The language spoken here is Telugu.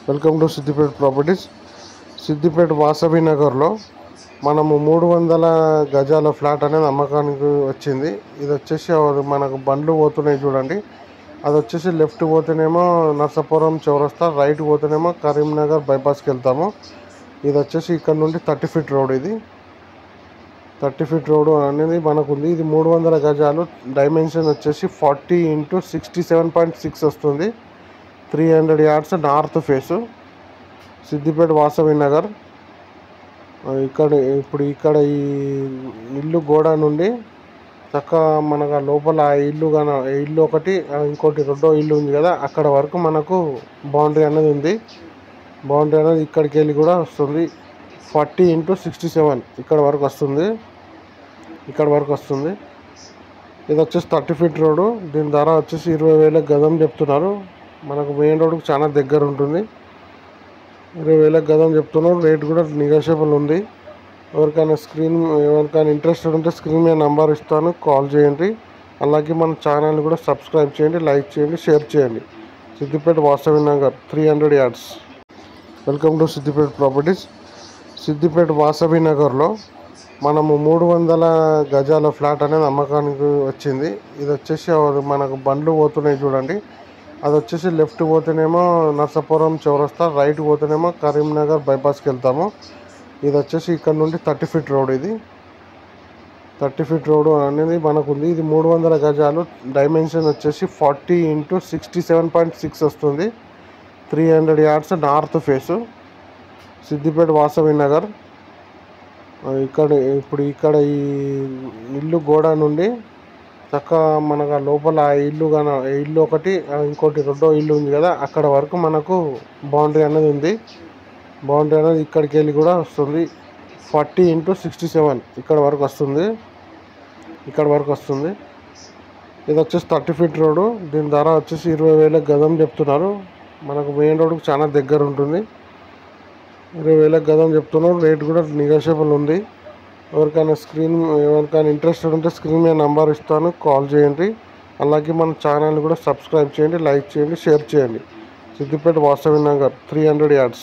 Welcome to Siddipet properties. Siddipet Vasavi నగర్లో మనము 300 గజాల ఫ్లాట్ అనేది అమ్మకానికి వచ్చింది. ఇది వచ్చేసి మనకు బండ్లు పోతున్నాయి చూడండి. అది వచ్చేసి లెఫ్ట్ పోతేనేమో నర్సాపురం చౌరస్తా, రైట్ పోతేనేమో కరీంనగర్ బైపాస్కి వెళ్తాము. ఇది వచ్చేసి ఇక్కడ నుండి 30 ఫీట్ రోడ్. ఇది 30 ఫీట్ రోడ్ అనేది మనకు ఉంది. ఇది 300 గజాలు. డైమెన్షన్ వచ్చేసి 40 × 67.6 వస్తుంది. 300 yards north face, Siddipet Vasavi Nagar. ఇక్కడ ఈ ఇల్లు గోడ నుండి చక్కగా మనకు లోపల ఆ ఇల్లు ఒకటి, ఇంకోటి రెండో ఇల్లు ఉంది కదా, అక్కడ వరకు మనకు బౌండరీ అనేది ఉంది. బౌండరీ అనేది ఇక్కడికి వెళ్ళి కూడా వస్తుంది. 40 × 67 ఇక్కడ వరకు వస్తుంది. ఇది వచ్చేసి 30 ఫీట్ రోడ్డు. దీని ధర వచ్చేసి 20,000 గజం చెప్తున్నారు. మనకు మెయిన్ రోడ్డుకు చాలా దగ్గర ఉంటుంది. 20,000 గజం చెప్తున్నారు. రేట్ కూడా నెగోషియబుల్ ఉంది. ఎవరికైనా ఇంట్రెస్టెడ్ ఉంటే స్క్రీన్ మీద నంబర్ ఇస్తాను, కాల్ చేయండి. అలాగే మన ఛానల్ కూడా సబ్స్క్రైబ్ చేయండి, లైక్ చేయండి, షేర్ చేయండి. Siddipet Vasavi Nagar 300 yards. Welcome to Siddipet properties. Siddipet Vasavi నగర్లో మనము 300 గజాల ఫ్లాట్ అనేది అమ్మకానికి వచ్చింది. ఇది వచ్చేసి మనకు బండ్లు పోతున్నాయి చూడండి. అది వచ్చేసి లెఫ్ట్ పోతేనేమో నర్సాపురం చౌరస్తా, రైట్ పోతేనేమో కరీంనగర్ బైపాస్కి వెళ్తాము. ఇది వచ్చేసి ఇక్కడ నుండి 30 ఫీట్ రోడ్. ఇది 30 ఫీట్ రోడ్ అనేది మనకు ఉంది. ఇది 300 గజాలు. డైమెన్షన్ వచ్చేసి 40 × 67.6 వస్తుంది. 300 yards north face, Siddipet Vasavi Nagar. ఇక్కడ ఈ ఇల్లు గోడ నుండి చక్కగా మనకు లోపల ఆ ఇల్లు ఒకటి, ఇంకోటి రెండో ఇల్లు ఉంది కదా, అక్కడ వరకు మనకు బౌండరీ అనేది ఉంది. బౌండరీ అనేది ఇక్కడికి వెళ్ళి కూడా వస్తుంది. 40 × 67 ఇక్కడ వరకు వస్తుంది. ఇది వచ్చేసి 30 ఫీట్ రోడ్డు. దీని ధర వచ్చేసి 20,000 గజం చెప్తున్నారు. మనకు మెయిన్ రోడ్డుకు చాలా దగ్గర ఉంటుంది. 20,000 గజం చెప్తున్నారు. రేట్ కూడా నెగోషియబుల్ ఉంది. ఎవరికైనా ఇంట్రెస్టెడ్ ఉంటే స్క్రీన్ మీద నంబర్ ఇస్తాను, కాల్ చేయండి. అలాగే మన ఛానల్ కూడా సబ్స్క్రైబ్ చేయండి, లైక్ చేయండి, షేర్ చేయండి. సిద్దిపేట వాసవి నగర్ 300 yards.